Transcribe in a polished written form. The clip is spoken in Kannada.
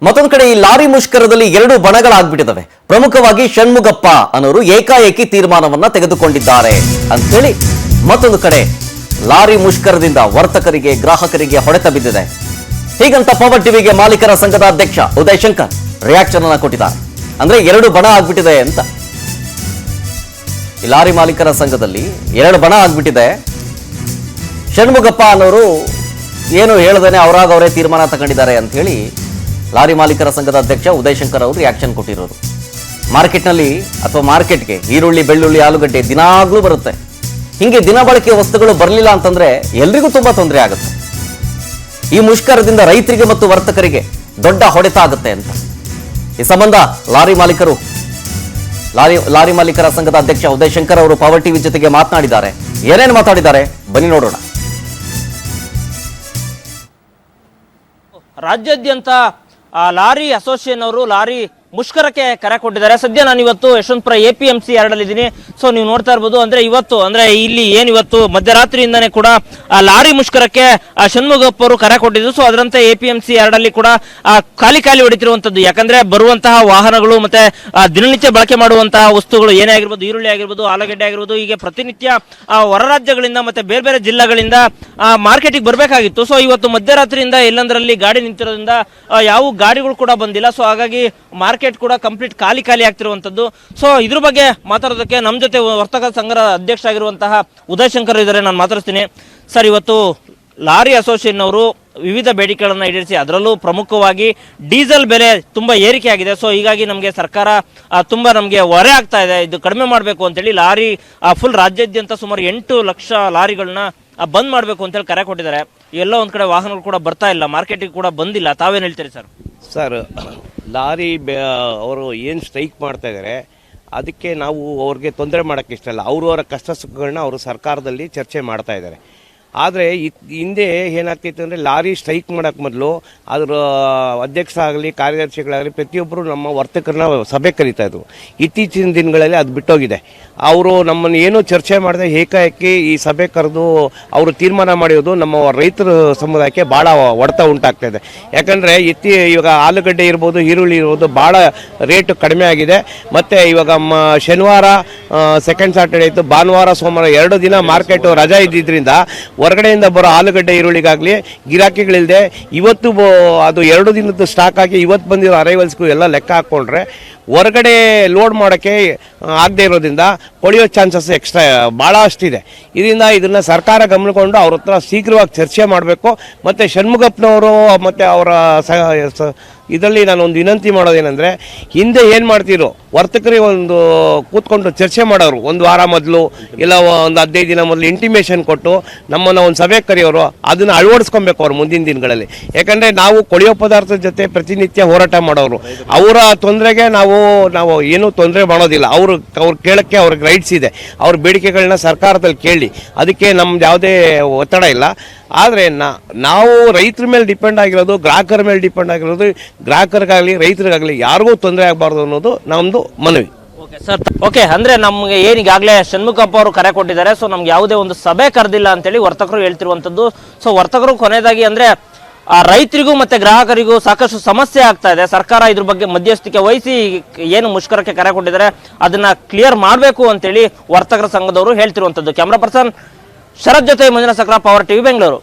ಮತ್ತೊಂದು ಕಡೆ ಈ ಲಾರಿ ಮುಷ್ಕರದಲ್ಲಿ ಎರಡು ಬಣಗಳಾಗ್ಬಿಟ್ಟಿದ್ದಾವೆ. ಪ್ರಮುಖವಾಗಿ ಷಣ್ಮುಗಪ್ಪ ಅನ್ನೋರು ಏಕಾಏಕಿ ತೀರ್ಮಾನವನ್ನ ತೆಗೆದುಕೊಂಡಿದ್ದಾರೆ ಅಂತೇಳಿ, ಮತ್ತೊಂದು ಕಡೆ ಲಾರಿ ಮುಷ್ಕರದಿಂದ ವರ್ತಕರಿಗೆ ಗ್ರಾಹಕರಿಗೆ ಹೊಡೆತ ಬಿದ್ದಿದೆ. ಹೀಗಂತ ಪವರ್ ಟಿವಿಗೆ ಮಾಲೀಕರ ಸಂಘದ ಅಧ್ಯಕ್ಷ ಉದಯ್ ಶಂಕರ್ ರಿಯಾಕ್ಷನ್ ಅನ್ನ ಕೊಟ್ಟಿದ್ದಾರೆ. ಅಂದ್ರೆ ಎರಡು ಬಣ ಆಗ್ಬಿಟ್ಟಿದೆ ಅಂತ. ಈ ಲಾರಿ ಮಾಲೀಕರ ಸಂಘದಲ್ಲಿ ಎರಡು ಬಣ ಆಗ್ಬಿಟ್ಟಿದೆ. ಷಣ್ಮುಗಪ್ಪ ಅನ್ನೋರು ಏನು ಹೇಳದೇನೆ ಅವರೇ ತೀರ್ಮಾನ ತಗೊಂಡಿದ್ದಾರೆ ಅಂತ ಹೇಳಿ ಲಾರಿ ಮಾಲೀಕರ ಸಂಘದ ಅಧ್ಯಕ್ಷ ಉದಯ್ ಶಂಕರ್ ಅವರು ರಿಯಾಕ್ಷನ್ ಕೊಟ್ಟಿರೋರು. ಮಾರ್ಕೆಟ್ನಲ್ಲಿ ಅಥವಾ ಮಾರ್ಕೆಟ್ಗೆ ಈರುಳ್ಳಿ, ಬೆಳ್ಳುಳ್ಳಿ, ಆಲೂಗಡ್ಡೆ ದಿನಾಗ್ಲೂ ಬರುತ್ತೆ. ಹಿಂಗೆ ದಿನ ಬಳಕೆ ವಸ್ತುಗಳು ಬರಲಿಲ್ಲ ಅಂತಂದ್ರೆ ಎಲ್ರಿಗೂ ತುಂಬಾ ತೊಂದರೆ ಆಗುತ್ತೆ. ಈ ಮುಷ್ಕರದಿಂದ ರೈತರಿಗೆ ಮತ್ತು ವರ್ತಕರಿಗೆ ದೊಡ್ಡ ಹೊಡೆತ ಆಗುತ್ತೆ ಅಂತ ಈ ಸಂಬಂಧ ಲಾರಿ ಮಾಲೀಕರ ಸಂಘದ ಅಧ್ಯಕ್ಷ ಉದಯ್ ಶಂಕರ್ ಅವರು ಪವರ್ ಟಿವಿ ಜೊತೆಗೆ ಮಾತನಾಡಿದ್ದಾರೆ. ಏನೇನು ಮಾತಾಡಿದ್ದಾರೆ ಬನ್ನಿ ನೋಡೋಣ. ರಾಜ್ಯಾದ್ಯಂತ ಲಾರಿ ಅಸೋಸಿಯೇಷನ್ ಅವರು ಲಾರಿ ಮುಷ್ಕರಕ್ಕೆ ಕರೆ ಕೊಟ್ಟಿದ್ದಾರೆ. ಸದ್ಯ ನಾನು ಇವತ್ತು ಯಶವಂತಪುರ APMC 2 ಸೊ ನೀವು ನೋಡ್ತಾ ಇರ್ಬೋದು. ಅಂದ್ರೆ ಇವತ್ತು ಅಂದ್ರೆ ಇಲ್ಲಿ ಇವತ್ತು ಮಧ್ಯರಾತ್ರಿಯಿಂದಾನೇ ಕೂಡ ಲಾರಿ ಮುಷ್ಕರಕ್ಕೆ ಷಣ್ಮುಗಪ್ಪ ಅವರು ಕರೆ ಕೊಟ್ಟಿದ್ರು. ಸೊ ಅದರಂತೆ APMC 2 ಕೂಡ ಖಾಲಿ ಹೊಡಿತಿರುವಂತದ್ದು. ಯಾಕಂದ್ರೆ ಬರುವಂತಹ ವಾಹನಗಳು ಮತ್ತೆ ದಿನನಿತ್ಯ ಬಳಕೆ ಮಾಡುವಂತಹ ವಸ್ತುಗಳು ಏನೇ ಆಗಿರ್ಬೋದು, ಈರುಳ್ಳಿ ಆಗಿರ್ಬೋದು, ಆಲೂಗಡ್ಡೆ ಆಗಿರ್ಬೋದು, ಹೀಗೆ ಪ್ರತಿನಿತ್ಯ ಹೊರ ರಾಜ್ಯಗಳಿಂದ ಮತ್ತೆ ಬೇರೆ ಬೇರೆ ಜಿಲ್ಲೆಗಳಿಂದ ಮಾರ್ಕೆಟಿಗೆ ಬರಬೇಕಾಗಿತ್ತು. ಸೊ ಇವತ್ತು ಮಧ್ಯರಾತ್ರಿಯಿಂದ ಎಲ್ಲಂದ್ರಲ್ಲಿ ಗಾಡಿ ನಿಂತಿರೋದ್ರಿಂದ ಯಾವ ಗಾಡಿಗಳು ಕೂಡ ಬಂದಿಲ್ಲ. ಸೊ ಹಾಗಾಗಿ ಮಾರ್ಕೆಟ್ ಕೂಡ ಕಂಪ್ಲೀಟ್ ಖಾಲಿ ಆಗ್ತಿರುವಂತದ್ದು. ಸೊ ಇದ್ರ ಬಗ್ಗೆ ಮಾತಾಡೋದಕ್ಕೆ ನಮ್ಮ ಜೊತೆ ವರ್ತಕ ಸಂಘದ ಅಧ್ಯಕ್ಷ ಆಗಿರುವಂತಹ ಉದಯ್ ಶಂಕರ್ ಇದ್ದಾರೆ. ನಾನು ಮಾತಾಡ್ತೀನಿ. ಸರ್, ಇವತ್ತು ಲಾರಿ ಅಸೋಸಿಯೇಷನ್ ಅವರು ವಿವಿಧ ಬೇಡಿಕೆಗಳನ್ನು ಈಡೇರಿಸಿ ಅದರಲ್ಲೂ ಪ್ರಮುಖವಾಗಿ ಡೀಸೆಲ್ ಬೆಲೆ ತುಂಬಾ ಏರಿಕೆ ಆಗಿದೆ. ಸೊ ಹೀಗಾಗಿ ನಮಗೆ ಸರ್ಕಾರ ತುಂಬಾ ನಮಗೆ ಹೊರೆ ಆಗ್ತಾ ಇದೆ, ಇದು ಕಡಿಮೆ ಮಾಡಬೇಕು ಅಂತೇಳಿ ಲಾರಿ ಫುಲ್ ರಾಜ್ಯಾದ್ಯಂತ ಸುಮಾರು 8 ಲಕ್ಷ ಲಾರಿಗಳನ್ನ ಬಂದ್ ಮಾಡಬೇಕು ಅಂತೇಳಿ ಕರೆ ಕೊಟ್ಟಿದ್ದಾರೆ. ಎಲ್ಲೋ ಒಂದ್ ಕಡೆ ವಾಹನಗಳು ಕೂಡ ಬರ್ತಾ ಇಲ್ಲ, ಮಾರ್ಕೆಟಿಗೆ ಕೂಡ ಬಂದಿಲ್ಲ. ತಾವೇನು ಹೇಳ್ತೀರಿ ಸರ್? ಸರ್, ಲಾರಿ ಅವರು ಏನು ಸ್ಟ್ರೈಕ್ ಮಾಡ್ತಾ ಇದ್ದಾರೆ ಅದಕ್ಕೆ ನಾವು ಅವ್ರಿಗೆ ತೊಂದರೆ ಮಾಡೋಕ್ಕೆ ಇಷ್ಟ ಇಲ್ಲ. ಅವರವರ ಕಷ್ಟ ಸುಖಗಳನ್ನ ಅವರು ಸರ್ಕಾರದಲ್ಲಿ ಚರ್ಚೆ ಮಾಡ್ತಾ ಇದ್ದಾರೆ. ಆದರೆ ಹಿಂದೆ ಏನಾಗ್ತಿತ್ತು ಅಂದರೆ ಲಾರಿ ಸ್ಟ್ರೈಕ್ ಮಾಡೋಕ್ಕೆ ಮೊದಲು ಅದರ ಅಧ್ಯಕ್ಷರಾಗಲಿ ಕಾರ್ಯದರ್ಶಿಗಳಾಗಲಿ ಪ್ರತಿಯೊಬ್ಬರು ನಮ್ಮ ವರ್ತಕರನ್ನ ಸಭೆ ಕರೀತಾಯಿದ್ರು. ಇತ್ತೀಚಿನ ದಿನಗಳಲ್ಲಿ ಅದು ಬಿಟ್ಟೋಗಿದೆ. ಅವರು ನಮ್ಮನ್ನು ಏನೂ ಚರ್ಚೆ ಮಾಡದೆ ಏಕಾಏಕಿ ಈ ಸಭೆ ಕರೆದು ಅವರು ತೀರ್ಮಾನ ಮಾಡಿರೋದು ನಮ್ಮ ರೈತರ ಸಮುದಾಯಕ್ಕೆ ಭಾಳ ಹೊಡೆತ ಉಂಟಾಗ್ತಾ ಇದೆ. ಯಾಕಂದರೆ ಇವಾಗ ಆಲೂಗಡ್ಡೆ ಇರ್ಬೋದು, ಈರುಳ್ಳಿ ಇರ್ಬೋದು, ಭಾಳ ರೇಟು ಕಡಿಮೆ ಆಗಿದೆ. ಮತ್ತು ಇವಾಗ ಶನಿವಾರ ಸೆಕೆಂಡ್ ಸ್ಯಾಟರ್ಡೇ ಇತ್ತು, ಭಾನುವಾರ ಸೋಮವಾರ 2 ದಿನ ಮಾರ್ಕೆಟು ರಜಾ ಇದ್ದಿದ್ದರಿಂದ ಹೊರಗಡೆಯಿಂದ ಬರೋ ಆಲೂಗಡ್ಡೆ ಈರುಳ್ಳಿಗಾಗಲಿ ಗಿರಾಕಿಗಳಿಲ್ಲದೆ ಇವತ್ತು ಅದು 2 ದಿನದ್ದು ಸ್ಟಾಕ್ ಆಗಿ ಇವತ್ತು ಬಂದಿರೋ ಅರೈವಲ್ಸ್ಗೂ ಎಲ್ಲ ಲೆಕ್ಕ ಹಾಕ್ಕೊಂಡ್ರೆ ಹೊರಗಡೆ ಲೋಡ್ ಮಾಡೋಕ್ಕೆ ಆಗದೆ ಇರೋದ್ರಿಂದ ಕೊಳೆಯೋ ಚಾನ್ಸಸ್ ಎಕ್ಸ್ಟ್ರಾ ಭಾಳ ಅಷ್ಟಿದೆ. ಇದನ್ನು ಸರ್ಕಾರ ಗಮನಕೊಂಡು ಅವ್ರ ಹತ್ರ ಶೀಘ್ರವಾಗಿ ಚರ್ಚೆ ಮಾಡಬೇಕು. ಮತ್ತು ಷಣ್ಮುಗಪ್ಪನವರು ಮತ್ತು ಅವರ ಇದರಲ್ಲಿ ನಾನು ಒಂದು ವಿನಂತಿ ಮಾಡೋದೇನೆಂದರೆ, ಹಿಂದೆ ಏನು ಮಾಡ್ತಿರೋ ವರ್ತಕರಿಗೆ ಒಂದು ಕೂತ್ಕೊಂಡು ಚರ್ಚೆ ಮಾಡೋರು, ಒಂದು ವಾರ ಮೊದಲು ಇಲ್ಲ ಒಂದು 15 ದಿನ ಮೊದಲು ಇಂಟಿಮೇಷನ್ ಕೊಟ್ಟು ನಮ್ಮನ್ನು ಒಂದು ಸಭೆ ಕರೆಯೋರು. ಅದನ್ನು ಅಳವಡಿಸ್ಕೊಬೇಕು ಅವ್ರು ಮುಂದಿನ ದಿನಗಳಲ್ಲಿ. ಯಾಕಂದರೆ ನಾವು ಕೊಳೆಯೋ ಪದಾರ್ಥದ ಜೊತೆ ಪ್ರತಿನಿತ್ಯ ಹೋರಾಟ ಮಾಡೋರು. ಅವರ ತೊಂದರೆಗೆ ನಾವು ಏನೂ ತೊಂದರೆ ಮಾಡೋದಿಲ್ಲ. ಅವ್ರು ಕೇಳೋಕ್ಕೆ ಅವ್ರಿಗೆ ರೈಟ್ಸ್ ಇದೆ. ಅವ್ರ ಬೇಡಿಕೆಗಳನ್ನ ಸರ್ಕಾರದಲ್ಲಿ ಕೇಳಿ, ಅದಕ್ಕೆ ನಮ್ದು ಯಾವುದೇ ಒತ್ತಡ ಇಲ್ಲ. ಆದರೆ ನಾವು ರೈತರ ಮೇಲೆ ಡಿಪೆಂಡ್ ಆಗಿರೋದು, ಗ್ರಾಹಕರ ಮೇಲೆ ಡಿಪೆಂಡ್ ಆಗಿರೋದು. ಗ್ರಾಹಕರಿಗಾಗಲಿ ರೈತರಿಗಾಗಲಿ ಯಾರಿಗೂ ತೊಂದರೆ ಆಗಬಾರ್ದು ಅನ್ನೋದು ನಮ್ಮದು ಮನವಿ. Sir, okay. ಅಂದ್ರೆ ನಮ್ಗೆ ಏನಿಗಾಗಲೇ ಷಣ್ಮುಗಪ್ಪ ಅವರು ಕರೆ ಕೊಟ್ಟಿದ್ದಾರೆ. ಸೊ ನಮ್ಗೆ ಯಾವುದೇ ಒಂದು ಸಭೆ ಕರೆದಿಲ್ಲ ಅಂತೇಳಿ ವರ್ತಕರು ಹೇಳ್ತಿರುವಂತದ್ದು. ಸೊ ವರ್ತಕರು ಕೊನೆಯದಾಗಿ ಅಂದ್ರೆ ರೈತರಿಗೂ ಮತ್ತೆ ಗ್ರಾಹಕರಿಗೂ ಸಾಕಷ್ಟು ಸಮಸ್ಯೆ ಆಗ್ತಾ ಇದೆ. ಸರ್ಕಾರ ಇದ್ರ ಬಗ್ಗೆ ಮಧ್ಯಸ್ಥಿಕೆ ವಹಿಸಿ ಏನು ಮುಷ್ಕರಕ್ಕೆ ಕರೆ ಕೊಟ್ಟಿದ್ದಾರೆ ಅದನ್ನ ಕ್ಲಿಯರ್ ಮಾಡಬೇಕು ಅಂತೇಳಿ ವರ್ತಕರ ಸಂಘದವರು ಹೇಳ್ತಿರುವಂತದ್ದು. ಕ್ಯಾಮ್ರಾ ಪರ್ಸನ್ ಶರತ್ ಜೊತೆ ಮಂಜುನಾಥ್ ಸಕ್ರ, ಪವರ್ ಟಿವಿ, ಬೆಂಗಳೂರು.